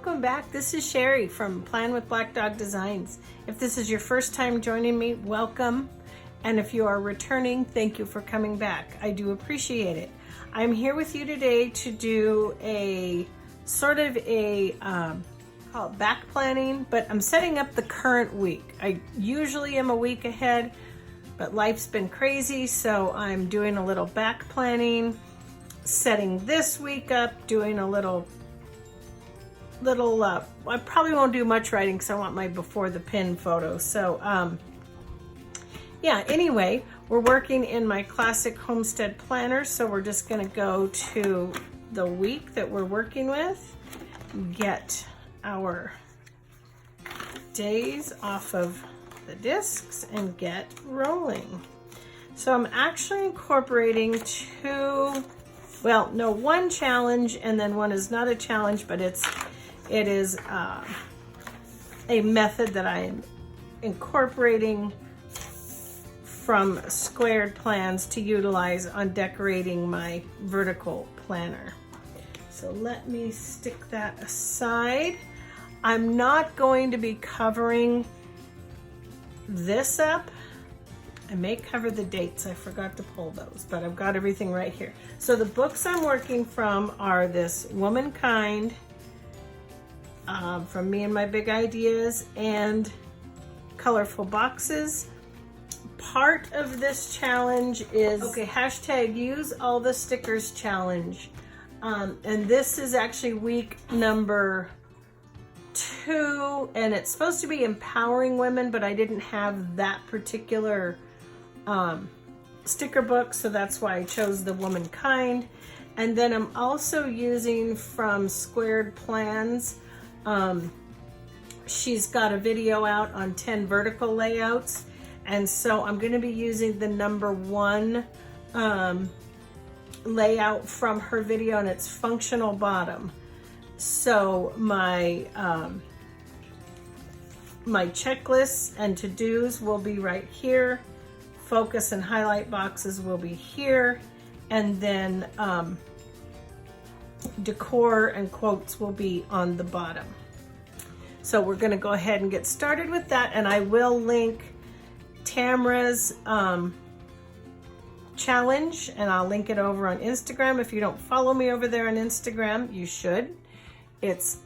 welcome back. This is Shary from Plan with Black Dog Designs. If this is your first time joining me, welcome. And if you are returning, thank you for coming back. I do appreciate it. I'm here with you today to do a sort of a call it back planning, but I'm setting up the current week. I usually am a week ahead, but life's been crazy, so I'm doing a little back planning, setting this week up, doing a little I probably won't do much writing because I want my before the pin photo. So yeah, anyway, we're working in my classic Homestead planner, so we're just going to go to the week that we're working with, get our days off of the discs and get rolling. So I'm actually incorporating one challenge, and then one is not a challenge, but it is a method that I'm incorporating from Squaird Plans to utilize on decorating my vertical planner. So let me stick that aside. I'm not going to be covering this up. I may cover the dates. I forgot to pull those, but I've got everything right here. So the books I'm working from are this Womankind, from Me and My Big Ideas, and Colorful Boxes. Part of this challenge is, hashtag use all the stickers challenge. And this is actually week number 2, and it's supposed to be empowering women, but I didn't have that particular sticker book, so that's why I chose the Womankind. And then I'm also using from Squaird Plans. She's got a video out on 10 vertical layouts, and so I'm going to be using the number 1 layout from her video, and it's functional bottom. So my my checklists and to-dos will be right here. Focus and highlight boxes will be here, and then decor and quotes will be on the bottom. So we're going to go ahead and get started with that, and I will link Tamra's challenge, and I'll link it over on Instagram. If you don't follow me over there on Instagram, you should. It's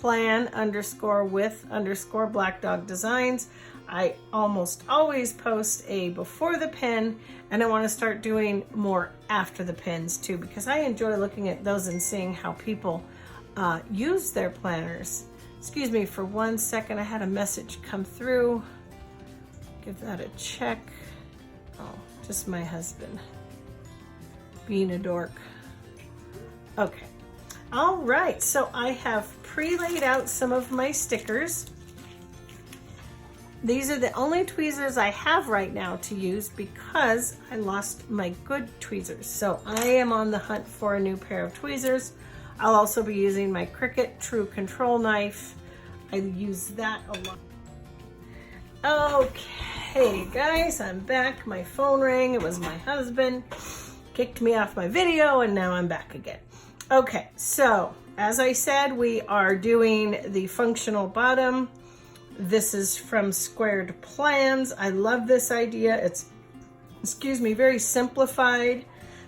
plan_with_Black Dog Designs. I almost always post a before the pin, and I want to start doing more after the pins too, because I enjoy looking at those and seeing how people use their planners. Excuse me for 1 second, I had a message come through. Give that a check. Oh, just my husband being a dork. Okay. All right, so I have pre-laid out some of my stickers. These are the only tweezers I have right now to use because I lost my good tweezers. So I am on the hunt for a new pair of tweezers. I'll also be using my Cricut True Control knife. I use that a lot. Okay, guys, I'm back. My phone rang. It was my husband. Kicked me off my video, and now I'm back again. Okay, so as I said, we are doing the functional bottom. This is from Squaird Plans. I love this idea. It's, very simplified.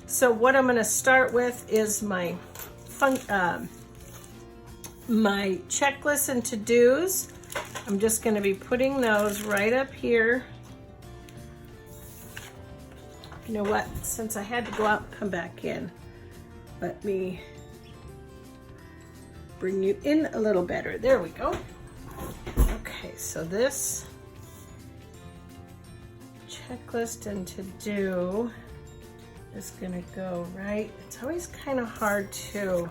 So what I'm going to start with is my my checklists and to-dos. I'm just going to be putting those right up here. You know what? Since I had to go out and come back in, let me bring you in a little better. There we go. Okay, so this checklist and to-do is gonna go right. It's always kind of hard to,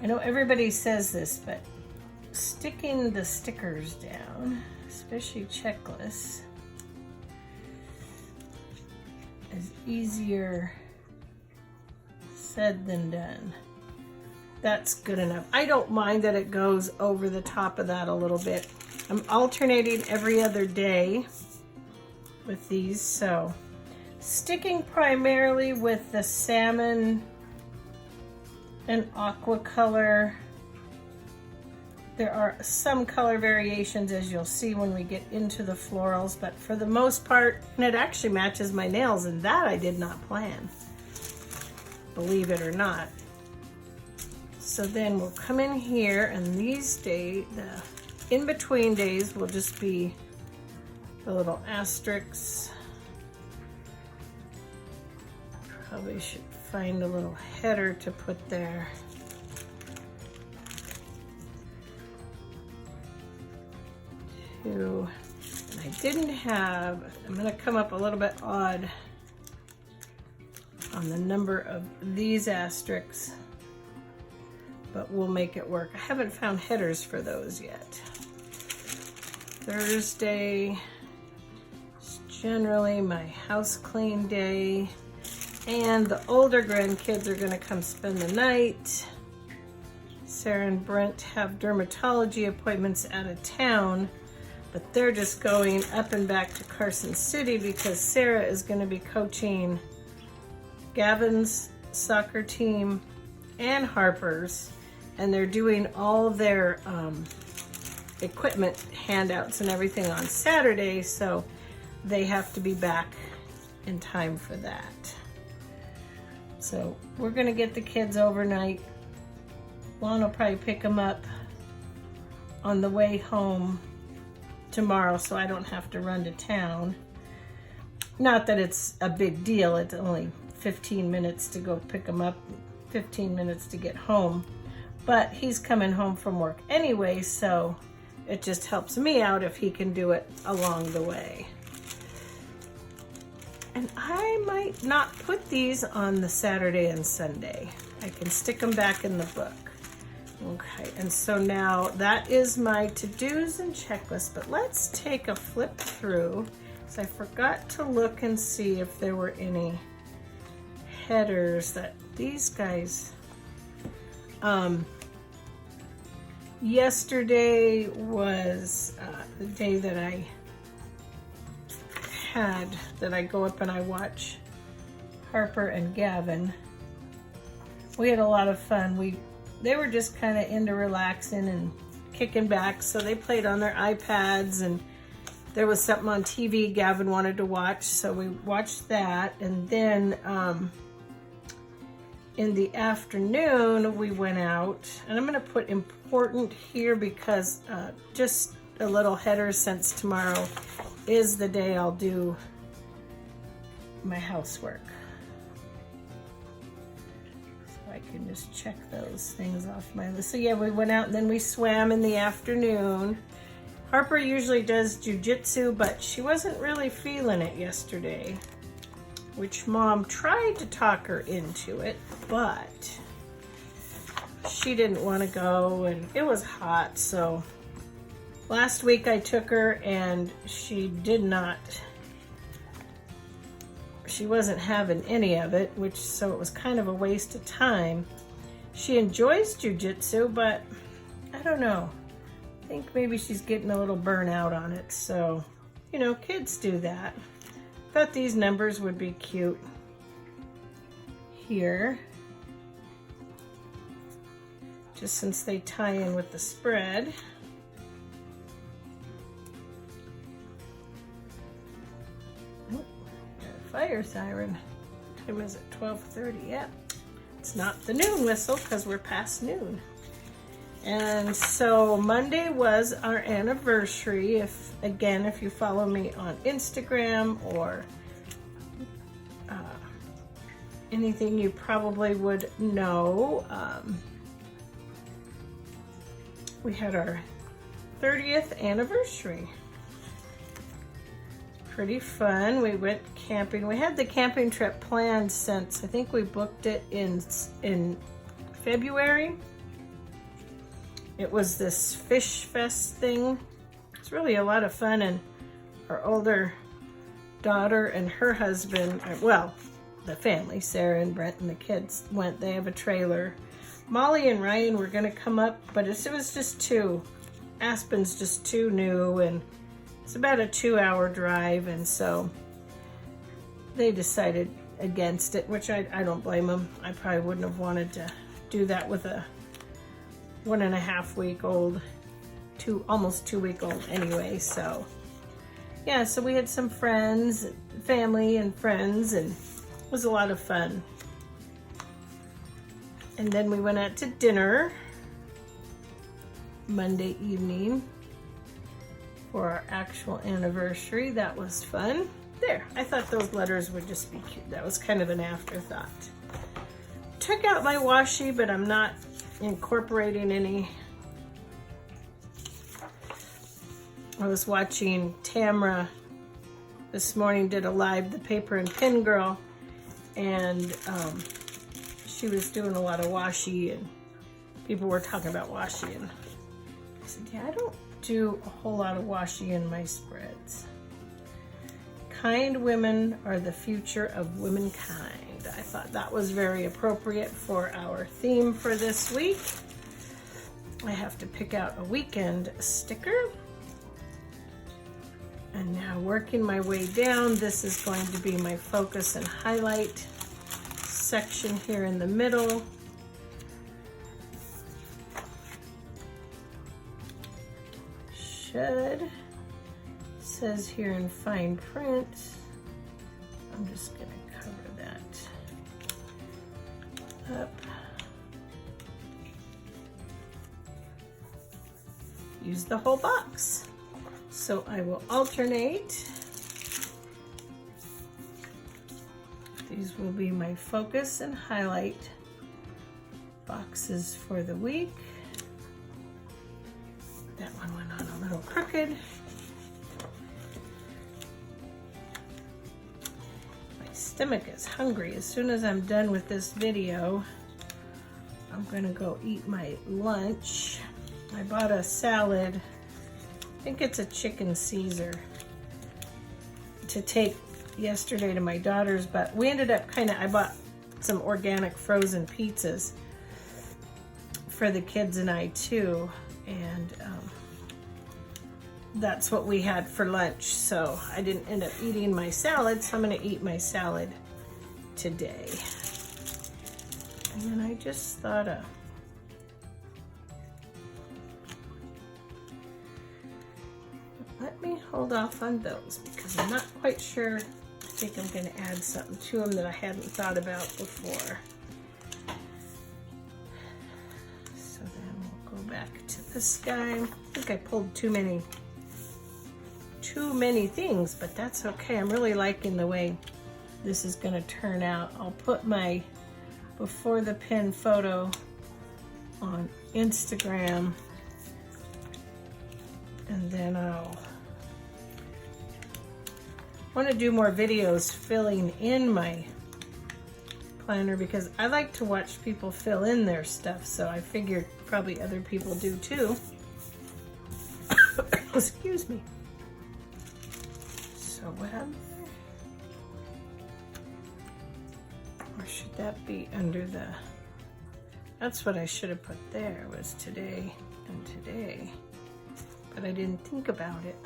I know everybody says this, but sticking the stickers down, especially checklists, is easier said than done. That's good enough. I don't mind that it goes over the top of that a little bit. I'm alternating every other day with these, so sticking primarily with the salmon and aqua color There are some color variations, as you'll see when we get into the florals, but for the most part, and it actually matches my nails, and that I did not plan, believe it or not. So then we'll come in here, and these days, the in-between days will just be the little asterisks. Probably should find a little header to put there. And I didn't have, I'm going to come up a little bit odd on the number of these asterisks, but we'll make it work. I haven't found headers for those yet. Thursday is generally my house clean day, and the older grandkids are going to come spend the night. Sarah and Brent have dermatology appointments out of town, but they're just going up and back to Carson City because Sarah is going to be coaching Gavin's soccer team and Harper's, and they're doing all their equipment handouts and everything on Saturday, so they have to be back in time for that. So we're going to get the kids overnight. Lon will probably pick them up on the way home tomorrow, so I don't have to run to town. Not that it's a big deal, it's only 15 minutes to go pick him up, 15 minutes to get home, but he's coming home from work anyway, so it just helps me out if he can do it along the way. And I might not put these on the Saturday and Sunday. I can stick them back in the book. Okay, and so now that is my to-dos and checklist, but let's take a flip through, because I forgot to look and see if there were any headers that these guys, yesterday was the day that I go up and I watch Harper and Gavin. We had a lot of fun. They were just kind of into relaxing and kicking back, so they played on their iPads, and there was something on TV Gavin wanted to watch, so we watched that. And then in the afternoon we went out, and I'm going to put important here because just a little header, since tomorrow is the day I'll do my housework. I can just check those things off my list. So yeah, we went out and then we swam in the afternoon. Harper usually does jujitsu, but she wasn't really feeling it yesterday, which Mom tried to talk her into it, but she didn't want to go, and it was hot. So last week I took her and she wasn't having any of it, so it was kind of a waste of time. She enjoys jujitsu, but I don't know. I think maybe she's getting a little burnout on it. So, you know, kids do that. Thought these numbers would be cute here, just since they tie in with the spread. Fire siren. What time is it? 12:30. Yeah, it's not the noon whistle because we're past noon. And so Monday was our anniversary. If you follow me on Instagram or anything, you probably would know. We had our 30th anniversary. Pretty fun. We went camping. We had the camping trip planned since I think we booked it in February. It was this fish fest thing. It's really a lot of fun, and our older daughter and her husband, well, the family, Sarah and Brent and the kids went. They have a trailer. Molly and Ryan were going to come up, but it was just Aspen's just too new, and it's about a 2-hour drive, and so they decided against it, which I don't blame them. I probably wouldn't have wanted to do that with a 1.5-week-old almost 2 week old anyway. So yeah, so we had some friends, family and friends, and it was a lot of fun. And then we went out to dinner Monday evening for our actual anniversary. That was fun. There, I thought those letters would just be cute. That was kind of an afterthought. Took out my washi, but I'm not incorporating any. I was watching Tamra this morning, did a live, the Paper and Pin Girl, and she was doing a lot of washi, and people were talking about washi, and I said, yeah, I don't do a whole lot of washi in my spreads. Kind women are the future of womankind. I thought that was very appropriate for our theme for this week. I have to pick out a weekend sticker. And now working my way down, this is going to be my focus and highlight section here in the middle. Should, says here in fine print, I'm just gonna cover that up. Use the whole box. So I will alternate. These will be my focus and highlight boxes for the week. That one went on a little crooked. My stomach is hungry. As soon as I'm done with this video, I'm gonna go eat my lunch. I bought a salad. I think it's a chicken Caesar to take yesterday to my daughter's, but we ended up I bought some organic frozen pizzas for the kids and I too, and that's what we had for lunch, so I didn't end up eating my salad, so I'm gonna eat my salad today. And then I just thought of let me hold off on those because I'm not quite sure. I think I'm going to add something to them that I hadn't thought about before. So then we'll go back to this guy. I think I pulled too many things, but that's okay. I'm really liking the way this is going to turn out. I'll put my before the pin photo on Instagram, and then I'll want to do more videos filling in my planner because I like to watch people fill in their stuff, so I figured probably other people do too. Excuse me. So what happened there? Or should that be under the, that's what I should have put there, was today and today, but I didn't think about it.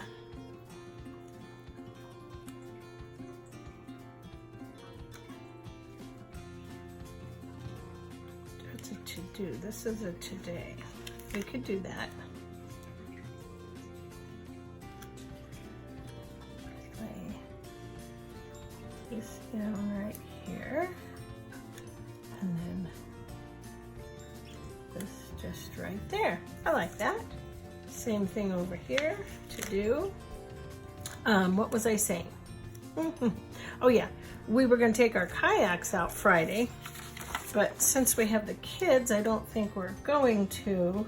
Do this is a today. We could do that. Lay this down right here, and then this just right there. I like that. Same thing over here to do. What was I saying? Oh yeah, we were going to take our kayaks out Friday. But since we have the kids, I don't think we're going to.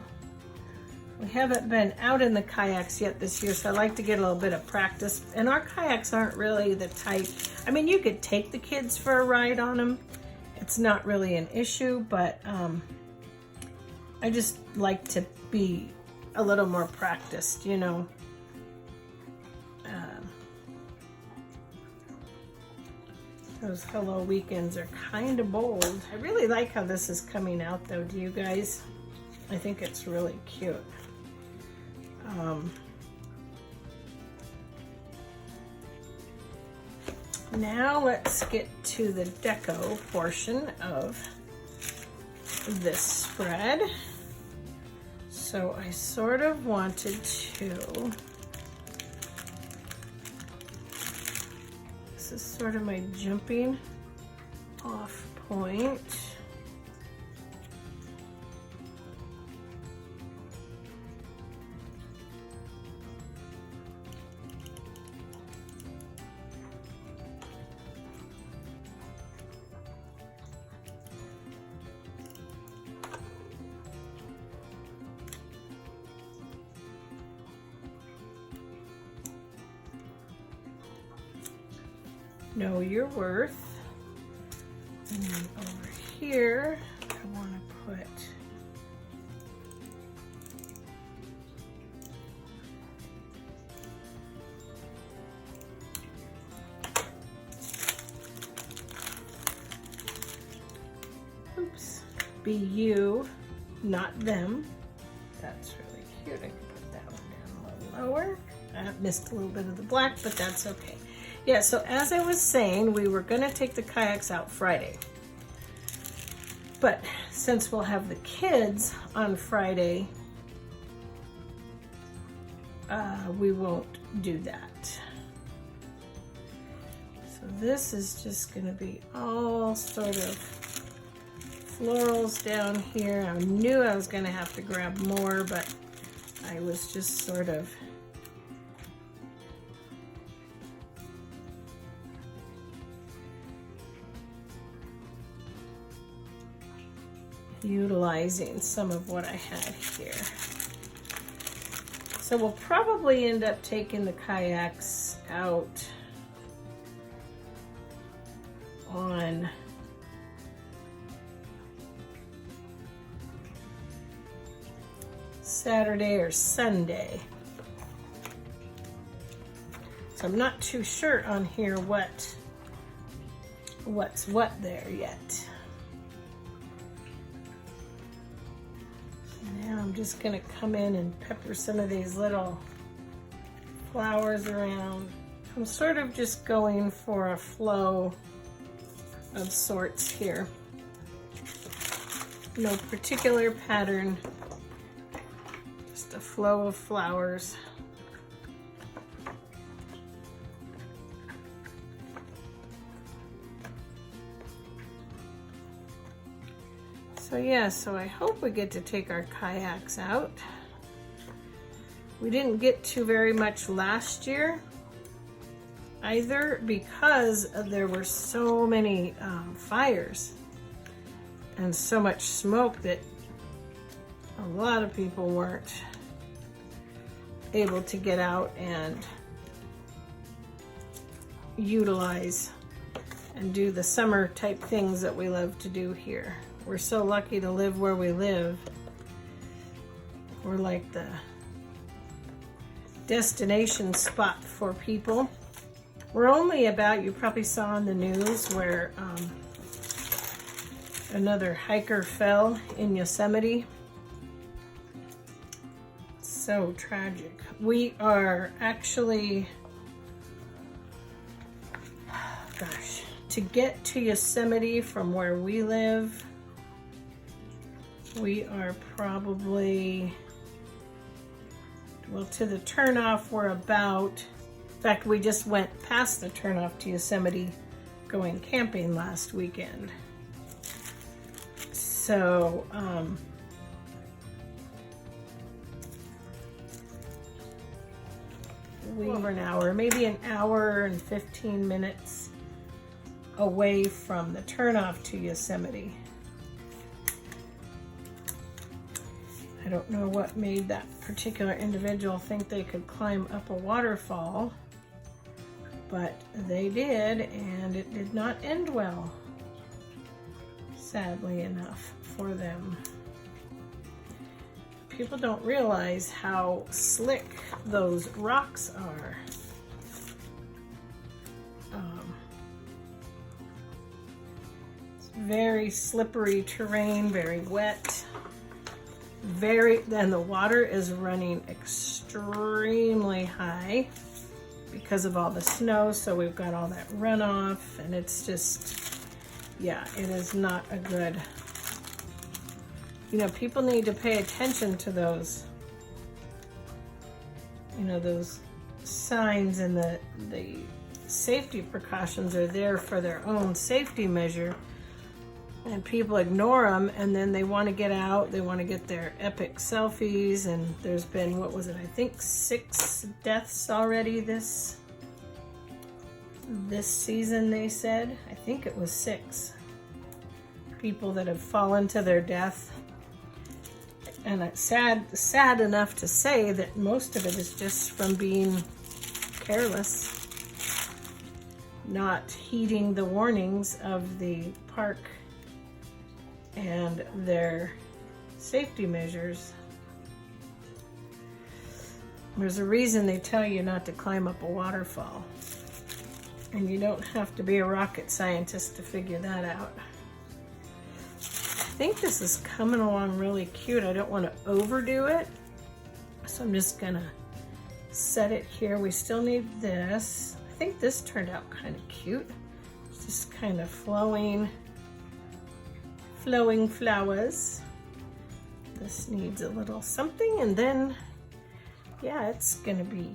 We haven't been out in the kayaks yet this year, so I like to get a little bit of practice. And our kayaks aren't really the type, I mean, you could take the kids for a ride on them. It's not really an issue, but I just like to be a little more practiced, you know. Those hello weekends are kind of bold. I really like how this is coming out though, do you guys? I think it's really cute. Now let's get to the deco portion of this spread. So I sort of wanted to, this is sort of my jumping off point. Know your worth. And then over here, I want to put oops, be you, not them. That's really cute. I can put that one down a little lower. I missed a little bit of the black, but that's okay. Yeah, so as I was saying, we were gonna take the kayaks out Friday. But since we'll have the kids on Friday, we won't do that. So this is just gonna be all sort of florals down here. I knew I was gonna have to grab more, but I was just sort of utilizing some of what I had here. So we'll probably end up taking the kayaks out on Saturday or Sunday. So I'm not too sure on here what's what there yet. Now I'm just gonna come in and pepper some of these little flowers around. I'm sort of just going for a flow of sorts here. No particular pattern, just a flow of flowers. So yeah, so I hope we get to take our kayaks out. We didn't get to very much last year either because there were so many fires and so much smoke that a lot of people weren't able to get out and utilize and do the summer type things that we love to do here. We're so lucky to live where we live. We're like the destination spot for people. We're only about, you probably saw on the news where another hiker fell in Yosemite. So tragic. We are actually, gosh, to get to Yosemite from where we live, we are probably, well, to the turnoff we're about, in fact, we just went past the turnoff to Yosemite going camping last weekend. So, we over an hour, maybe an hour and 15 minutes away from the turnoff to Yosemite. I don't know what made that particular individual think they could climb up a waterfall, but they did, and it did not end well, sadly enough for them. People don't realize how slick those rocks are. It's very slippery terrain, very wet. Then the water is running extremely high because of all the snow, so we've got all that runoff, and it's just, yeah, it is not a good You know, people need to pay attention to those, you know, those signs, and the safety precautions are there for their own safety measure, and people ignore them, and then they want to get out, they want to get their epic selfies, and there's been, what was it, I think 6 deaths already this season, they said. I think it was 6 people that have fallen to their death. And it's sad enough to say that most of it is just from being careless, not heeding the warnings of the park and their safety measures. There's a reason they tell you not to climb up a waterfall, and you don't have to be a rocket scientist to figure that out. I think this is coming along really cute. I don't want to overdo it, so I'm just gonna set it here. We still need this. I think this turned out kind of cute. It's just kind of flowing flowers. This needs a little something, and then yeah, it's gonna be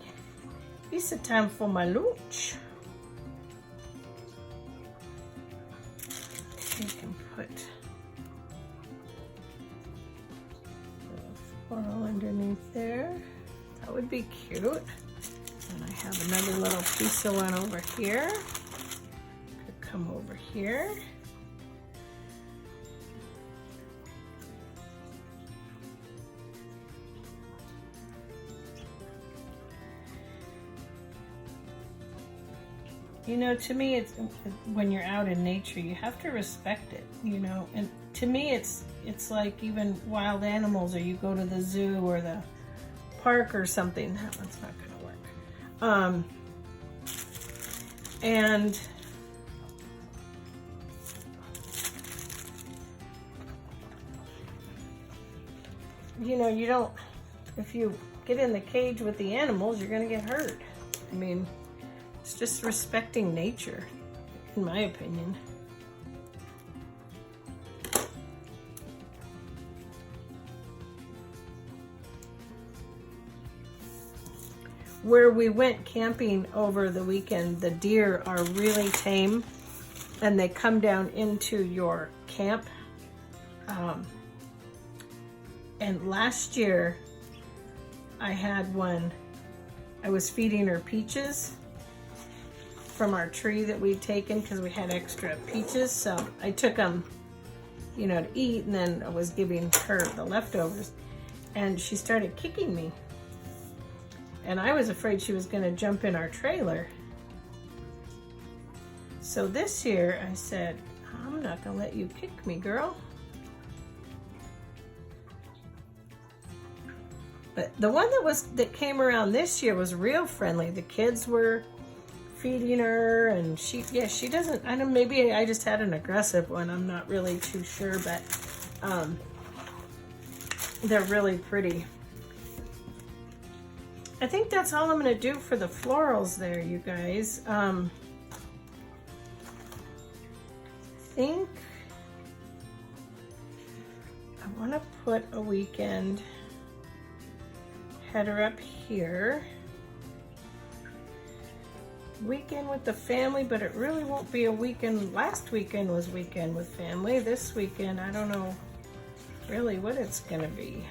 piece of time for my lunch. You can put floral underneath there. That would be cute. And I have another little piece of one over here. Could come over here. You know, to me, it's when you're out in nature, you have to respect it, you know. And to me, it's like even wild animals, or you go to the zoo or the park or something. That one's not going to work. And you know, you don't, if you get in the cage with the animals, you're going to get hurt. I mean, it's just respecting nature, in my opinion. Where we went camping over the weekend, the deer are really tame, and they come down into your camp. And last year, I had one, I was feeding her peaches from our tree that we'd taken because we had extra peaches. So I took them, you know, to eat, and then I was giving her the leftovers, and she started kicking me. And I was afraid she was going to jump in our trailer. So this year I said, I'm not going to let you kick me, girl. But the one that came around this year was real friendly. The kids were feeding her, and she doesn't, I don't, maybe I just had an aggressive one. I'm not really too sure, but they're really pretty. I think that's all I'm going to do for the florals there, you guys. I think I want to put a weekend header up here. Weekend with the family, but it really won't be a weekend. Last weekend was weekend with family. This weekend, I don't know really what it's going to be.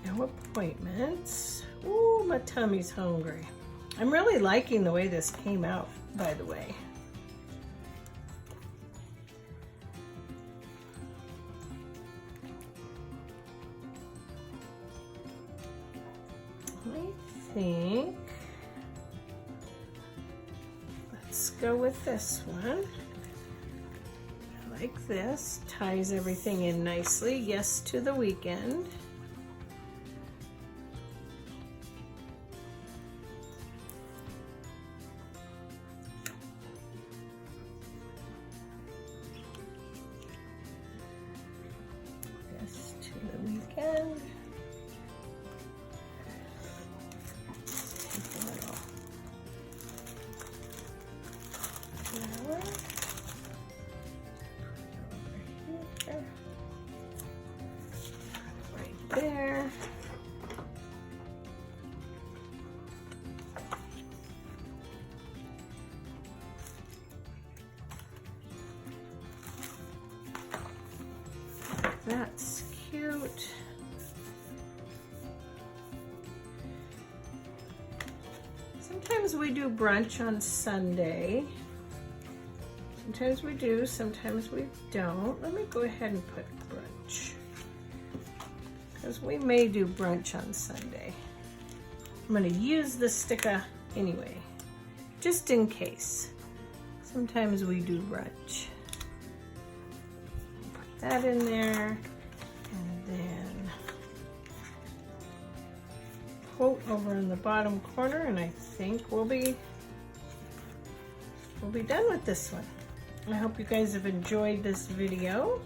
No appointments. Ooh, my tummy's hungry. I'm really liking the way this came out, by the way. I think let's go with this one. I like this. Ties everything in nicely. Yes to the weekend. Yes to the weekend. Sometimes we do brunch on Sunday. Sometimes we do, sometimes we don't. Let me go ahead and put brunch, because we may do brunch on Sunday. I'm going to use the sticker anyway, just in case. Sometimes we do brunch. Put that in there, and then quote over in the bottom corner, and I think we'll be done with this one. I hope you guys have enjoyed this video.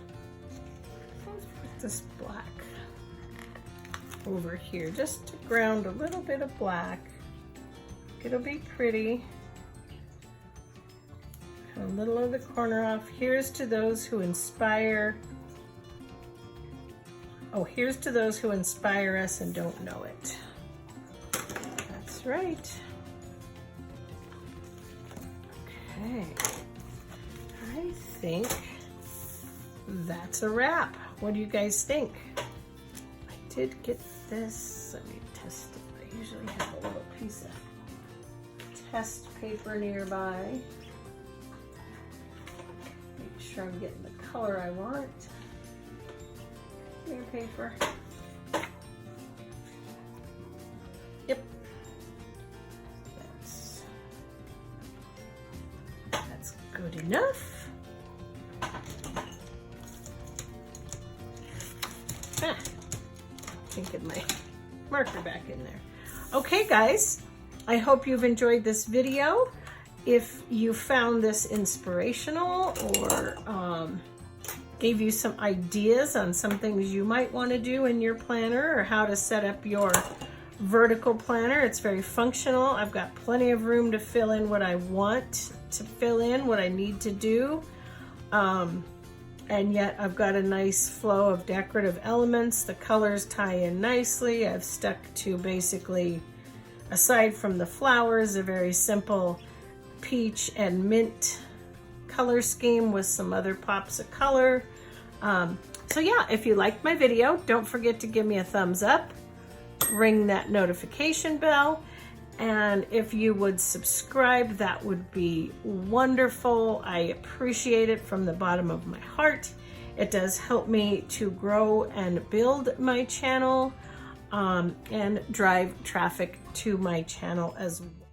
Let's put this black over here just to ground a little bit of black. It'll be pretty. Cut a little of the corner off. Here's to those who inspire. Oh, here's to those who inspire us and don't know it. That's right. Okay. I think that's a wrap. What do you guys think? I did get this. Let me test it. I usually have a little piece of test paper nearby. Make sure I'm getting the color I want. Clear paper. Yep. That's good enough. Get my marker back in there. Okay guys, I hope you've enjoyed this video. If you found this inspirational or gave you some ideas on some things you might want to do in your planner, or how to set up your vertical planner, it's very functional. I've got plenty of room to fill in what I want to fill in, what I need to do. And yet I've got a nice flow of decorative elements. The colors tie in nicely. I've stuck to basically, aside from the flowers, a very simple peach and mint color scheme with some other pops of color. So yeah, if you liked my video, don't forget to give me a thumbs up, ring that notification bell, and if you would subscribe, that would be wonderful. I appreciate it from the bottom of my heart. It does help me to grow and build my channel and drive traffic to my channel as well.